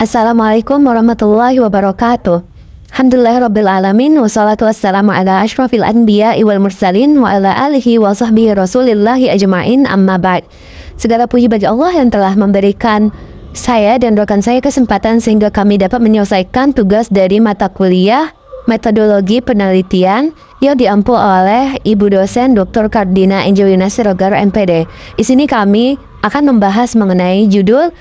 Assalamualaikum warahmatullahi wabarakatuh. Alhamdulillahirrabbilalamin. Wassalatu wassalamu ala ashrafil anbiya wal mursalin wa ala alihi wa sahbihi rasulillahi ajma'in, amma ba'd. Segala puji bagi Allah yang telah memberikan saya dan rekan saya kesempatan sehingga kami dapat menyelesaikan tugas dari mata kuliah metodologi penelitian yang diampu oleh Ibu dosen Dr. Kardina Angelina Siregar MPD. Di sini kami akan membahas mengenai judul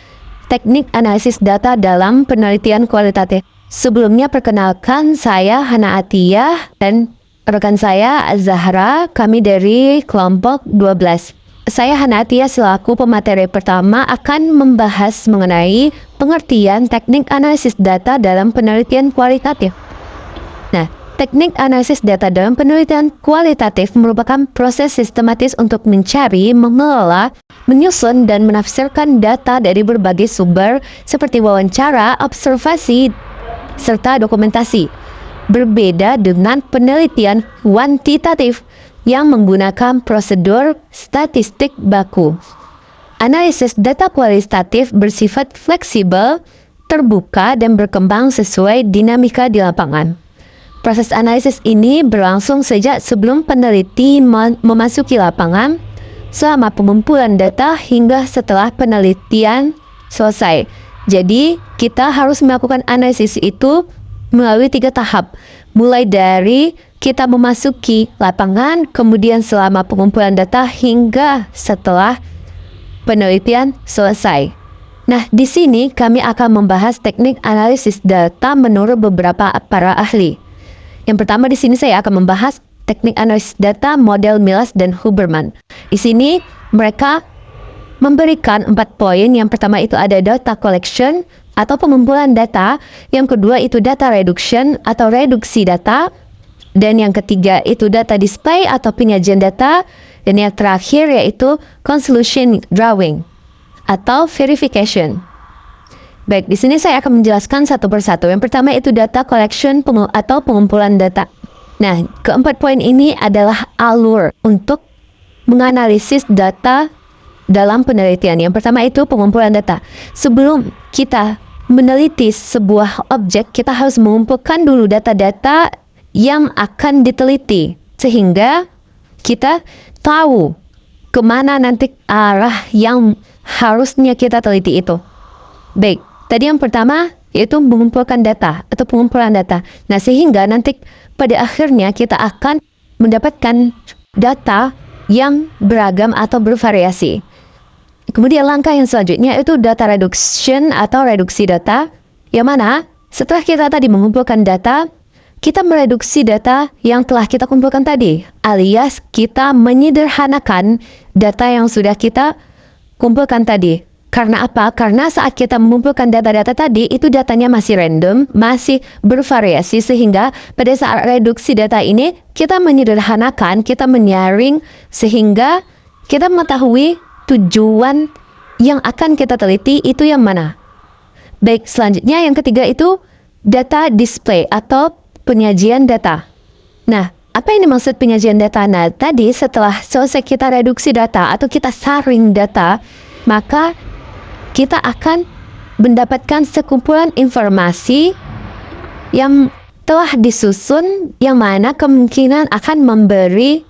Teknik Analisis Data dalam Penelitian Kualitatif. Sebelumnya perkenalkan, saya Hana Atiyah dan rekan saya Az-Zahra, kami dari kelompok 12. Saya Hana Atiyah selaku pemateri pertama akan membahas mengenai pengertian teknik analisis data dalam penelitian kualitatif. Nah, teknik analisis data dalam penelitian kualitatif merupakan proses sistematis untuk mencari, mengelola, menyusun, dan menafsirkan data dari berbagai sumber seperti wawancara, observasi, serta dokumentasi. Berbeda dengan penelitian kuantitatif yang menggunakan prosedur statistik baku. Analisis data kualitatif bersifat fleksibel, terbuka, dan berkembang sesuai dinamika di lapangan. Proses analisis ini berlangsung sejak sebelum peneliti memasuki lapangan, selama pengumpulan data hingga setelah penelitian selesai. Jadi, kita harus melakukan analisis itu melalui 3 tahap. Mulai dari kita memasuki lapangan, kemudian selama pengumpulan data hingga setelah penelitian selesai. Nah, di sini kami akan membahas teknik analisis data menurut beberapa para ahli. Yang pertama di sini saya akan membahas teknik analisis data model Milas dan Huberman. Di sini mereka memberikan 4 poin. Yang pertama itu ada data collection atau pengumpulan data. Yang kedua itu data reduction atau reduksi data. Dan yang ketiga itu data display atau penyajian data. Dan yang terakhir yaitu conclusion drawing atau verification. Baik, di sini saya akan menjelaskan satu persatu. Yang pertama itu data collection atau pengumpulan data. Nah, keempat poin ini adalah alur untuk menganalisis data dalam penelitian. Yang pertama itu pengumpulan data. Sebelum kita meneliti sebuah objek, kita harus mengumpulkan dulu data-data yang akan diteliti. Sehingga kita tahu kemana nanti arah yang harusnya kita teliti itu. Baik. Tadi yang pertama yaitu mengumpulkan data atau pengumpulan data. Nah, sehingga nanti pada akhirnya kita akan mendapatkan data yang beragam atau bervariasi. Kemudian langkah yang selanjutnya itu data reduction atau reduksi data. Yang mana setelah kita tadi mengumpulkan data, kita mereduksi data yang telah kita kumpulkan tadi. Alias kita menyederhanakan data yang sudah kita kumpulkan tadi. Karena apa? Karena saat kita mengumpulkan data-data tadi, itu datanya masih random, masih bervariasi, sehingga pada saat reduksi data ini, kita menyederhanakan, kita menyaring, sehingga kita mengetahui tujuan yang akan kita teliti itu yang mana. Baik, selanjutnya yang ketiga itu data display atau penyajian data. Nah, apa yang dimaksud penyajian data? Nah, tadi setelah selesai kita reduksi data atau kita saring data, maka kita akan mendapatkan sekumpulan informasi yang telah disusun, yang mana kemungkinan akan memberi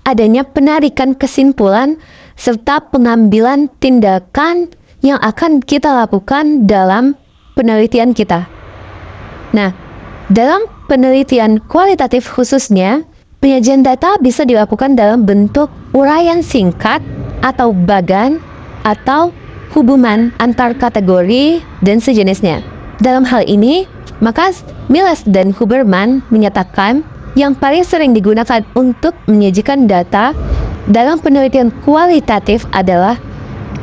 adanya penarikan kesimpulan serta pengambilan tindakan yang akan kita lakukan dalam penelitian kita. Nah, dalam penelitian kualitatif khususnya, penyajian data bisa dilakukan dalam bentuk uraian singkat atau bagan atau hubungan antar kategori dan sejenisnya. Dalam hal ini, maka Milas dan Huberman menyatakan yang paling sering digunakan untuk menyajikan data dalam penelitian kualitatif adalah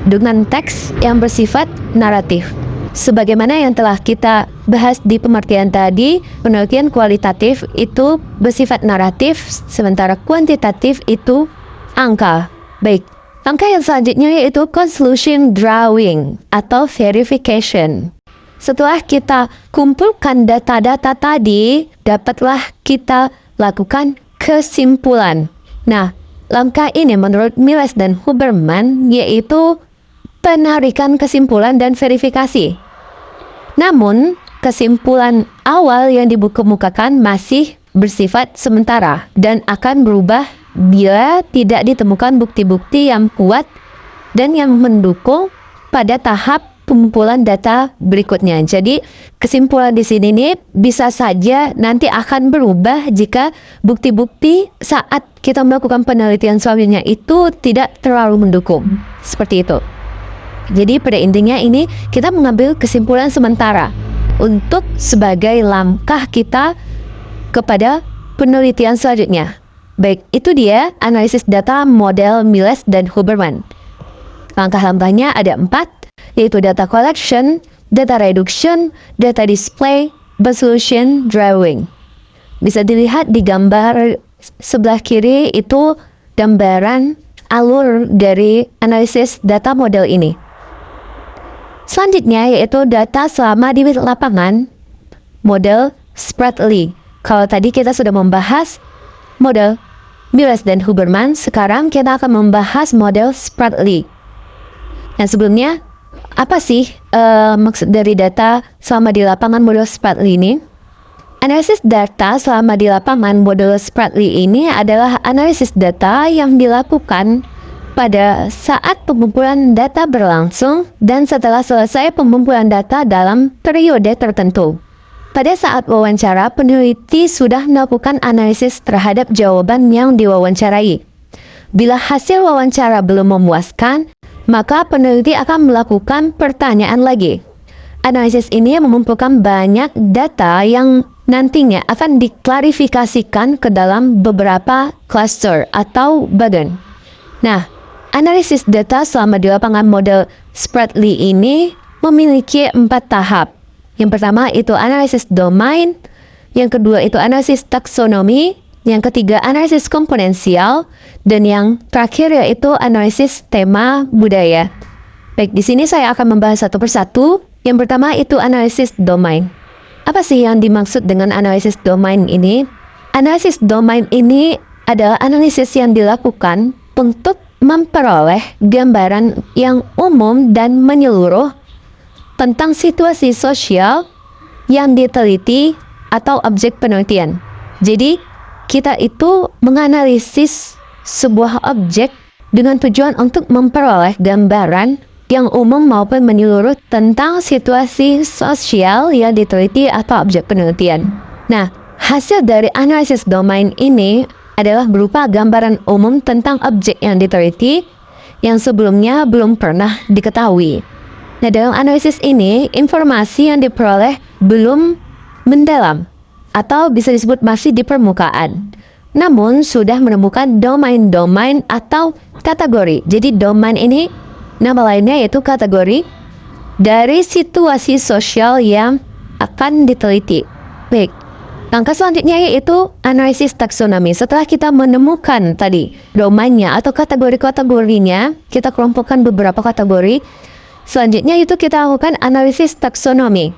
dengan teks yang bersifat naratif. Sebagaimana yang telah kita bahas di pengertian tadi, penelitian kualitatif itu bersifat naratif, sementara kuantitatif itu angka. Baik. Langkah yang selanjutnya yaitu conclusion drawing atau verification. Setelah kita kumpulkan data-data tadi, dapatlah kita lakukan kesimpulan. Nah, langkah ini menurut Milas dan Huberman yaitu penarikan kesimpulan dan verifikasi. Namun, kesimpulan awal yang dikemukakan masih bersifat sementara dan akan berubah bila tidak ditemukan bukti-bukti yang kuat dan yang mendukung pada tahap pengumpulan data berikutnya. Jadi, kesimpulan di sini nih bisa saja nanti akan berubah jika bukti-bukti saat kita melakukan penelitian selanjutnya itu tidak terlalu mendukung. Seperti itu. Jadi, pada intinya ini kita mengambil kesimpulan sementara untuk sebagai langkah kita kepada penelitian selanjutnya. Baik, itu dia analisis data model Miles dan Huberman. Langkah-langkahnya ada 4, yaitu data collection, data reduction, data display, resolution, drawing. Bisa dilihat di gambar sebelah kiri itu gambaran alur dari analisis data model ini. Selanjutnya yaitu data selama di lapangan, model Spratly. Kalau tadi kita sudah membahas model Miles dan Huberman, sekarang kita akan membahas model Spratly. Yang sebelumnya, apa sih maksud dari data selama di lapangan model Spratly ini? Analisis data selama di lapangan model Spratly ini adalah analisis data yang dilakukan pada saat pengumpulan data berlangsung dan setelah selesai pengumpulan data dalam periode tertentu. Pada saat wawancara, peneliti sudah melakukan analisis terhadap jawaban yang diwawancarai. Bila hasil wawancara belum memuaskan, maka peneliti akan melakukan pertanyaan lagi. Analisis ini mengumpulkan banyak data yang nantinya akan diklarifikasikan ke dalam beberapa cluster atau bagian. Nah, analisis data selama di lapangan model Spratly ini memiliki 4 tahap. Yang pertama itu analisis domain, yang kedua itu analisis taksonomi, yang ketiga analisis komponensial, dan yang terakhir yaitu analisis tema budaya. Baik, di sini saya akan membahas satu persatu. Yang pertama itu analisis domain. Apa sih yang dimaksud dengan analisis domain ini? Analisis domain ini adalah analisis yang dilakukan untuk memperoleh gambaran yang umum dan menyeluruh tentang situasi sosial yang diteliti atau objek penelitian. Jadi, kita itu menganalisis sebuah objek dengan tujuan untuk memperoleh gambaran yang umum maupun menyeluruh tentang situasi sosial yang diteliti atau objek penelitian. Nah, hasil dari analisis domain ini adalah berupa gambaran umum tentang objek yang diteliti yang sebelumnya belum pernah diketahui. Nah, dalam analisis ini, informasi yang diperoleh belum mendalam atau bisa disebut masih di permukaan. Namun, sudah menemukan domain-domain atau kategori. Jadi, domain ini, nama lainnya yaitu kategori dari situasi sosial yang akan diteliti. Baik, langkah selanjutnya yaitu analisis taksonomi. Setelah kita menemukan tadi domainnya atau kategori-kategorinya, kita kelompokkan beberapa kategori. Selanjutnya itu kita lakukan analisis taksonomi.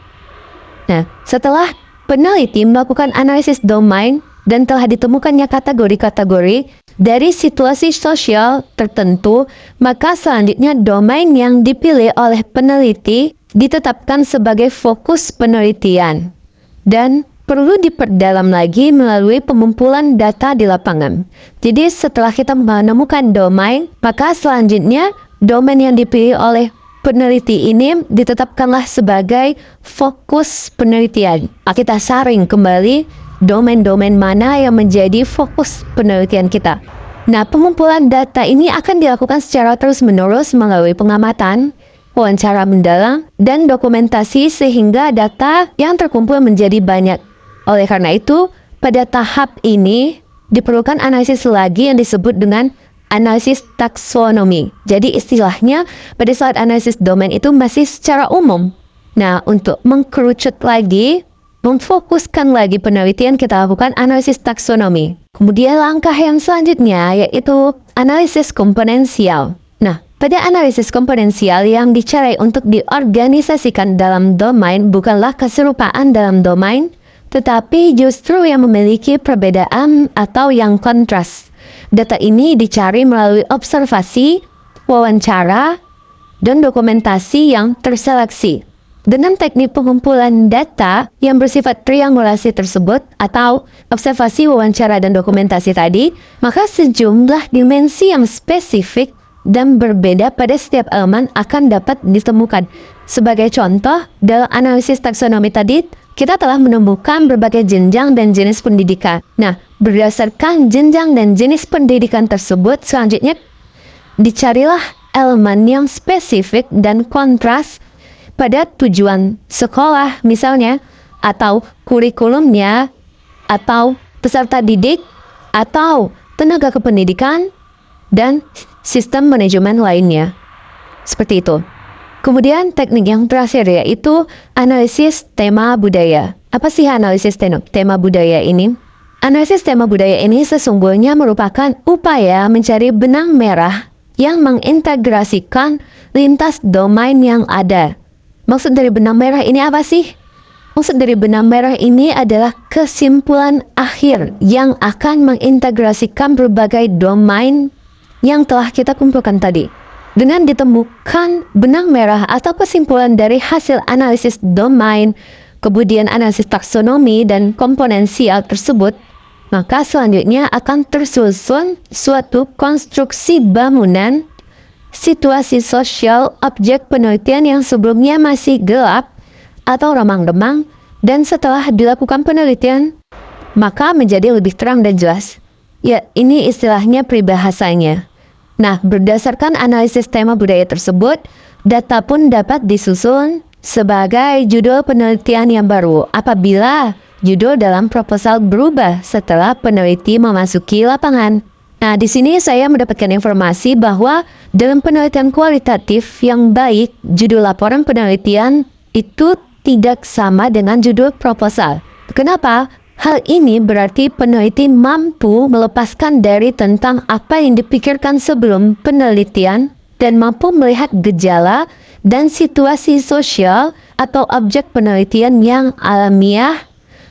Nah, setelah peneliti melakukan analisis domain dan telah ditemukannya kategori-kategori dari situasi sosial tertentu, maka selanjutnya domain yang dipilih oleh peneliti ditetapkan sebagai fokus penelitian dan perlu diperdalam lagi melalui pengumpulan data di lapangan. Jadi setelah kita menemukan domain, maka selanjutnya domain yang dipilih oleh peneliti ini ditetapkanlah sebagai fokus penelitian. Kita saring kembali domain-domain mana yang menjadi fokus penelitian kita. Nah, pengumpulan data ini akan dilakukan secara terus-menerus melalui pengamatan, wawancara mendalam, dan dokumentasi sehingga data yang terkumpul menjadi banyak. Oleh karena itu, pada tahap ini diperlukan analisis lagi yang disebut dengan analisis taksonomi. Jadi istilahnya pada saat analisis domain itu masih secara umum. Nah, untuk mengkerucut lagi, memfokuskan lagi penelitian, kita lakukan analisis taksonomi. Kemudian langkah yang selanjutnya yaitu analisis komponensial. Nah, pada analisis komponensial yang dicari untuk diorganisasikan dalam domain bukanlah keserupaan dalam domain, tetapi justru yang memiliki perbedaan atau yang kontras. Data ini dicari melalui observasi, wawancara, dan dokumentasi yang terseleksi. Dengan teknik pengumpulan data yang bersifat triangulasi tersebut atau observasi, wawancara, dan dokumentasi tadi, maka sejumlah dimensi yang spesifik dan berbeda pada setiap elemen akan dapat ditemukan. Sebagai contoh, dalam analisis taksonomi tadi, kita telah menemukan berbagai jenjang dan jenis pendidikan. Nah, berdasarkan jenjang dan jenis pendidikan tersebut, selanjutnya dicarilah elemen yang spesifik dan kontras pada tujuan sekolah misalnya, atau kurikulumnya, atau peserta didik, atau tenaga kependidikan, dan sistem manajemen lainnya. Seperti itu. Kemudian teknik yang terakhir yaitu analisis tema budaya. Apa sih analisis tema budaya ini? Analisis tema budaya ini sesungguhnya merupakan upaya mencari benang merah yang mengintegrasikan lintas domain yang ada. Maksud dari benang merah ini apa sih? Maksud dari benang merah ini adalah kesimpulan akhir yang akan mengintegrasikan berbagai domain yang telah kita kumpulkan tadi. Dengan ditemukan benang merah atau kesimpulan dari hasil analisis domain, kemudian analisis taksonomi dan komponensial tersebut, maka selanjutnya akan tersusun suatu konstruksi bangunan situasi sosial objek penelitian yang sebelumnya masih gelap atau remang-remang, dan setelah dilakukan penelitian maka menjadi lebih terang dan jelas. Ya, ini istilahnya peribahasanya. Nah, berdasarkan analisis tema budaya tersebut, data pun dapat disusun sebagai judul penelitian yang baru apabila judul dalam proposal berubah setelah peneliti memasuki lapangan. Nah, di sini saya mendapatkan informasi bahwa dalam penelitian kualitatif yang baik, judul laporan penelitian itu tidak sama dengan judul proposal. Kenapa? Hal ini berarti peneliti mampu melepaskan dari tentang apa yang dipikirkan sebelum penelitian dan mampu melihat gejala dan situasi sosial atau objek penelitian yang alamiah,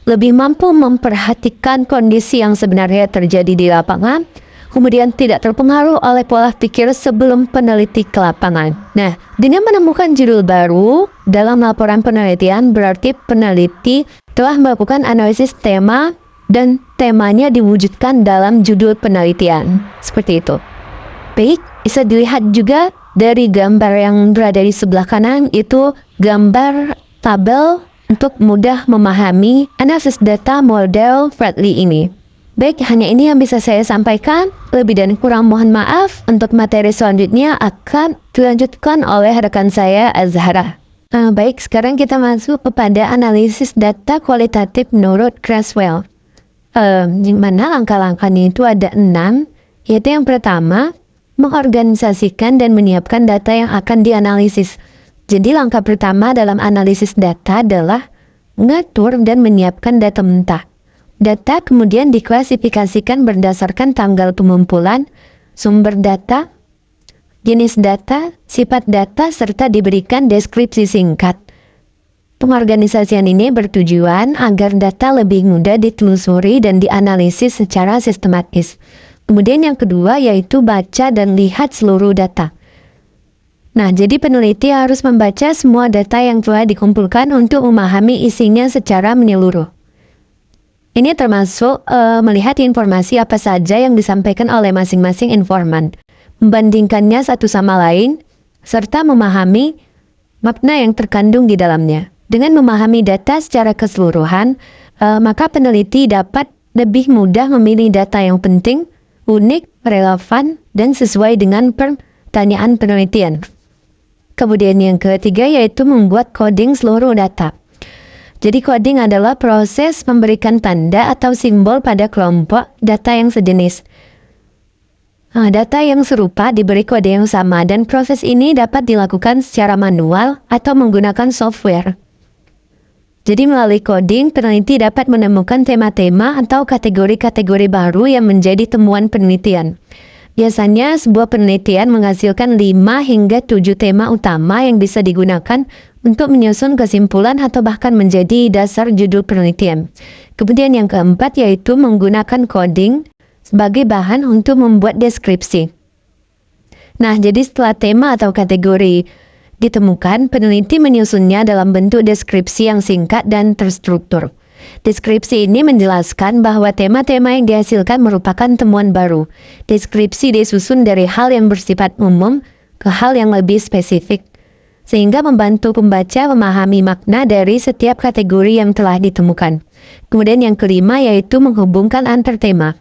lebih mampu memperhatikan kondisi yang sebenarnya terjadi di lapangan, kemudian tidak terpengaruh oleh pola pikir sebelum peneliti ke lapangan. Nah, dengan menemukan judul baru dalam laporan penelitian berarti peneliti telah melakukan analisis tema dan temanya diwujudkan dalam judul penelitian. Seperti itu. Baik, bisa dilihat juga dari gambar yang berada di sebelah kanan, itu gambar tabel untuk mudah memahami analisis data model Fredley ini. Baik, hanya ini yang bisa saya sampaikan. Lebih dan kurang mohon maaf. Untuk materi selanjutnya akan dilanjutkan oleh rekan saya, Azhara. Baik, sekarang kita masuk kepada analisis data kualitatif menurut Creswell. Di mana langkah-langkahnya itu ada 6, yaitu yang pertama, mengorganisasikan dan menyiapkan data yang akan dianalisis. Jadi langkah pertama dalam analisis data adalah mengatur dan menyiapkan data mentah. Data kemudian diklasifikasikan berdasarkan tanggal pengumpulan, sumber data, jenis data, sifat data, serta diberikan deskripsi singkat. Pengorganisasian ini bertujuan agar data lebih mudah ditelusuri dan dianalisis secara sistematis. Kemudian yang kedua yaitu baca dan lihat seluruh data. Nah, jadi peneliti harus membaca semua data yang telah dikumpulkan untuk memahami isinya secara menyeluruh. Ini termasuk melihat informasi apa saja yang disampaikan oleh masing-masing informan, membandingkannya satu sama lain, serta memahami makna yang terkandung di dalamnya. Dengan memahami data secara keseluruhan, maka peneliti dapat lebih mudah memilih data yang penting, unik, relevan, dan sesuai dengan pertanyaan penelitian. Kemudian yang ketiga yaitu membuat coding seluruh data. Jadi coding adalah proses memberikan tanda atau simbol pada kelompok data yang sejenis. Data yang serupa diberi kode yang sama dan proses ini dapat dilakukan secara manual atau menggunakan software. Jadi melalui coding, peneliti dapat menemukan tema-tema atau kategori-kategori baru yang menjadi temuan penelitian. Biasanya sebuah penelitian menghasilkan 5 hingga 7 tema utama yang bisa digunakan untuk menyusun kesimpulan atau bahkan menjadi dasar judul penelitian. Kemudian yang keempat yaitu menggunakan coding sebagai bahan untuk membuat deskripsi. Nah, jadi setelah tema atau kategori ditemukan, peneliti menyusunnya dalam bentuk deskripsi yang singkat dan terstruktur. Deskripsi ini menjelaskan bahwa tema-tema yang dihasilkan merupakan temuan baru. Deskripsi disusun dari hal yang bersifat umum ke hal yang lebih spesifik, sehingga membantu pembaca memahami makna dari setiap kategori yang telah ditemukan. Kemudian yang kelima yaitu menghubungkan antar tema.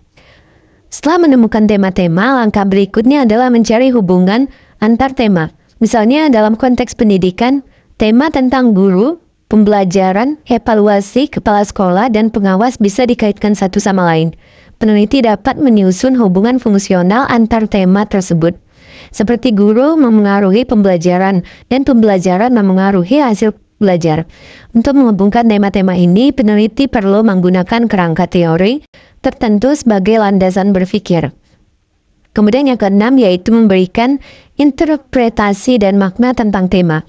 Setelah menemukan tema-tema, langkah berikutnya adalah mencari hubungan antar tema. Misalnya dalam konteks pendidikan, tema tentang guru, pembelajaran, evaluasi, kepala sekolah, dan pengawas bisa dikaitkan satu sama lain. Peneliti dapat menyusun hubungan fungsional antar tema tersebut. Seperti guru memengaruhi pembelajaran, dan pembelajaran memengaruhi hasil belajar. Untuk menghubungkan tema-tema ini, peneliti perlu menggunakan kerangka teori tertentu sebagai landasan berpikir. Kemudian yang keenam yaitu memberikan interpretasi dan makna tentang tema.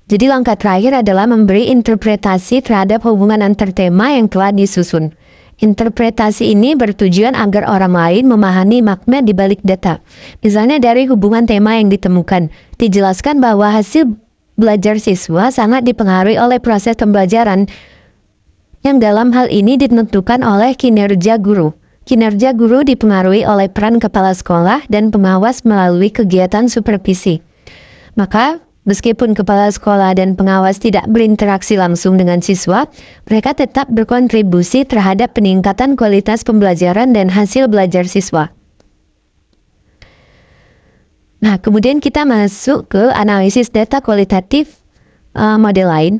Jadi langkah terakhir adalah memberi interpretasi terhadap hubungan antar tema yang telah disusun. Interpretasi ini bertujuan agar orang lain memahami makna di balik data. Misalnya dari hubungan tema yang ditemukan, dijelaskan bahwa hasil belajar siswa sangat dipengaruhi oleh proses pembelajaran yang dalam hal ini ditentukan oleh kinerja guru. Kinerja guru dipengaruhi oleh peran kepala sekolah dan pengawas melalui kegiatan supervisi. Maka, meskipun kepala sekolah dan pengawas tidak berinteraksi langsung dengan siswa, mereka tetap berkontribusi terhadap peningkatan kualitas pembelajaran dan hasil belajar siswa. Nah, kemudian kita masuk ke analisis data kualitatif model lain.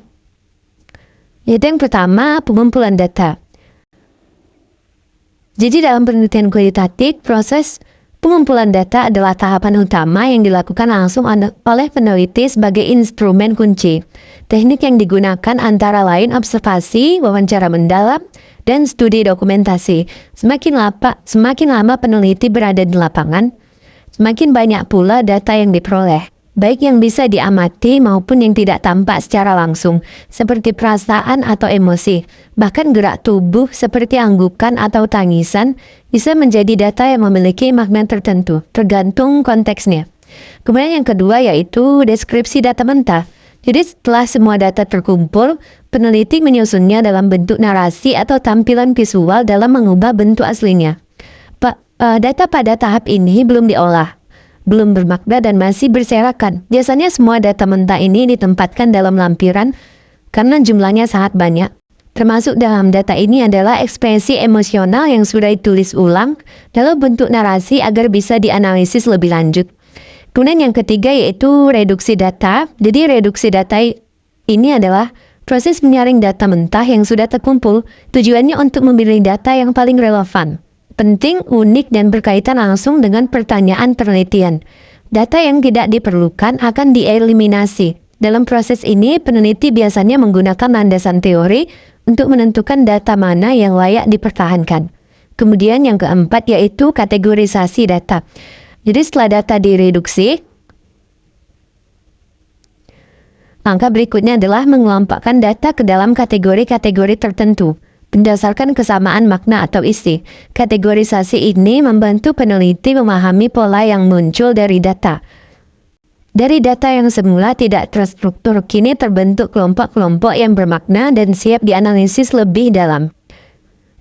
Yaitu yang pertama, pengumpulan data. Jadi dalam penelitian kualitatif, proses pengumpulan data adalah tahapan utama yang dilakukan langsung oleh peneliti sebagai instrumen kunci. Teknik yang digunakan antara lain observasi, wawancara mendalam, dan studi dokumentasi. Semakin lama peneliti berada di lapangan, semakin banyak pula data yang diperoleh, baik yang bisa diamati maupun yang tidak tampak secara langsung, seperti perasaan atau emosi. Bahkan gerak tubuh seperti anggukan atau tangisan bisa menjadi data yang memiliki makna tertentu, tergantung konteksnya. Kemudian yang kedua yaitu deskripsi data mentah. Jadi setelah semua data terkumpul, peneliti menyusunnya dalam bentuk narasi atau tampilan visual dalam mengubah bentuk aslinya. Data pada tahap ini belum diolah, belum bermakna dan masih berserakan. Biasanya semua data mentah ini ditempatkan dalam lampiran karena jumlahnya sangat banyak. Termasuk dalam data ini adalah ekspresi emosional yang sudah ditulis ulang dalam bentuk narasi agar bisa dianalisis lebih lanjut. Kemudian yang ketiga yaitu reduksi data. Jadi reduksi data ini adalah proses menyaring data mentah yang sudah terkumpul. Tujuannya untuk memilih data yang paling relevan, penting, unik, dan berkaitan langsung dengan pertanyaan penelitian. Data yang tidak diperlukan akan dieliminasi. Dalam proses ini, peneliti biasanya menggunakan landasan teori untuk menentukan data mana yang layak dipertahankan. Kemudian yang keempat yaitu kategorisasi data. Jadi setelah data direduksi, langkah berikutnya adalah mengelompokkan data ke dalam kategori-kategori tertentu berdasarkan kesamaan makna atau isi. Kategorisasi ini membantu peneliti memahami pola yang muncul dari data. Dari data yang semula tidak terstruktur, kini terbentuk kelompok-kelompok yang bermakna dan siap dianalisis lebih dalam.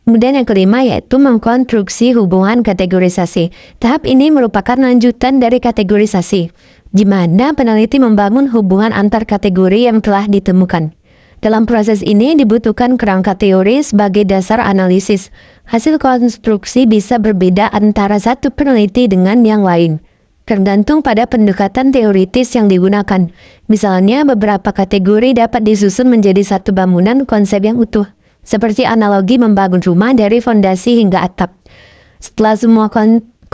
Kemudian yang kelima yaitu mengkonstruksi hubungan kategorisasi. Tahap ini merupakan lanjutan dari kategorisasi, di mana peneliti membangun hubungan antar kategori yang telah ditemukan. Dalam proses ini dibutuhkan kerangka teori sebagai dasar analisis. Hasil konstruksi bisa berbeda antara satu peneliti dengan yang lain, tergantung pada pendekatan teoritis yang digunakan. Misalnya, beberapa kategori dapat disusun menjadi satu bangunan konsep yang utuh, seperti analogi membangun rumah dari fondasi hingga atap. Setelah semua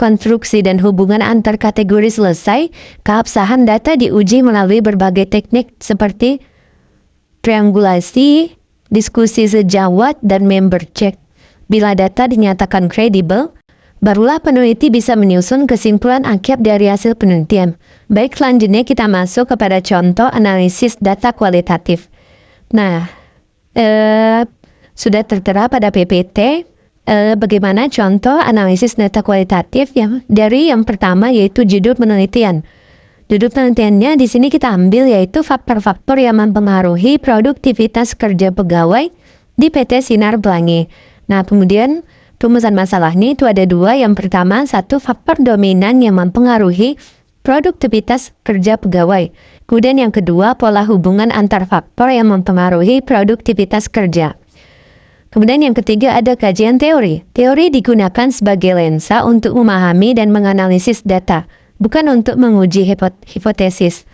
konstruksi dan hubungan antar kategori selesai, keabsahan data diuji melalui berbagai teknik seperti triangulasi, diskusi sejawat, dan member check. Bila data dinyatakan kredibel, barulah peneliti bisa menyusun kesimpulan akhir dari hasil penelitian. Baik, selanjutnya kita masuk kepada contoh analisis data kualitatif. Nah, sudah tertera pada PPT bagaimana contoh analisis data kualitatif dari yang pertama yaitu judul penelitian. Judul penelitiannya di sini kita ambil yaitu faktor-faktor yang mempengaruhi produktivitas kerja pegawai di PT Sinar Pelangi. Nah, kemudian rumusan masalahnya itu ada dua. Yang pertama, satu faktor dominan yang mempengaruhi produktivitas kerja pegawai. Kemudian yang kedua, pola hubungan antar faktor yang mempengaruhi produktivitas kerja. Kemudian yang ketiga ada kajian teori. Teori digunakan sebagai lensa untuk memahami dan menganalisis data, bukan untuk menguji hipotesis.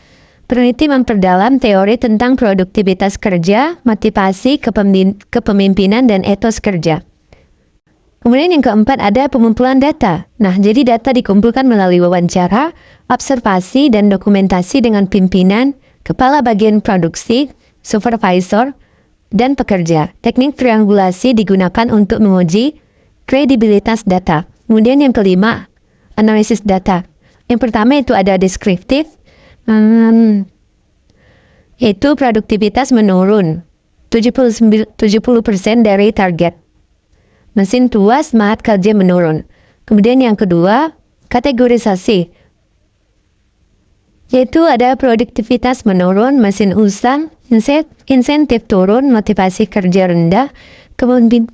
Peneliti memperdalam teori tentang produktivitas kerja, motivasi, kepemimpinan, dan etos kerja. Kemudian yang keempat ada pengumpulan data. Nah, jadi data dikumpulkan melalui wawancara, observasi, dan dokumentasi dengan pimpinan, kepala bagian produksi, supervisor, dan pekerja. Teknik triangulasi digunakan untuk menguji kredibilitas data. Kemudian yang kelima, analisis data. Yang pertama itu ada deskriptif, yaitu produktivitas menurun 70% dari target. Mesin tua semangat kerja menurun. Kemudian yang kedua, kategorisasi, yaitu ada produktivitas menurun, mesin usang, insentif turun, motivasi kerja rendah,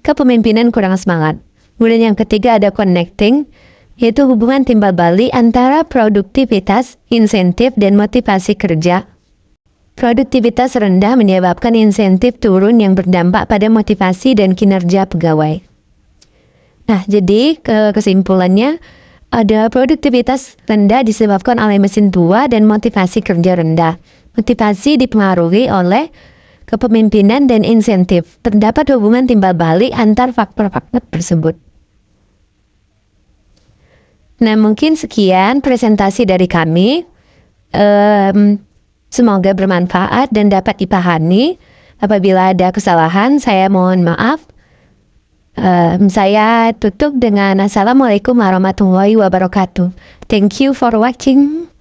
kepemimpinan kurang semangat. Kemudian yang ketiga ada connecting, yaitu hubungan timbal balik antara produktivitas, insentif, dan motivasi kerja. Produktivitas rendah menyebabkan insentif turun yang berdampak pada motivasi dan kinerja pegawai. Nah, jadi kesimpulannya, ada produktivitas rendah disebabkan oleh mesin tua dan motivasi kerja rendah. Motivasi dipengaruhi oleh kepemimpinan dan insentif. Terdapat hubungan timbal balik antar faktor-faktor tersebut. Nah, mungkin sekian presentasi dari kami. Semoga bermanfaat dan dapat dipahami. Apabila ada kesalahan, saya mohon maaf. Saya tutup dengan Assalamualaikum warahmatullahi wabarakatuh. Thank you for watching.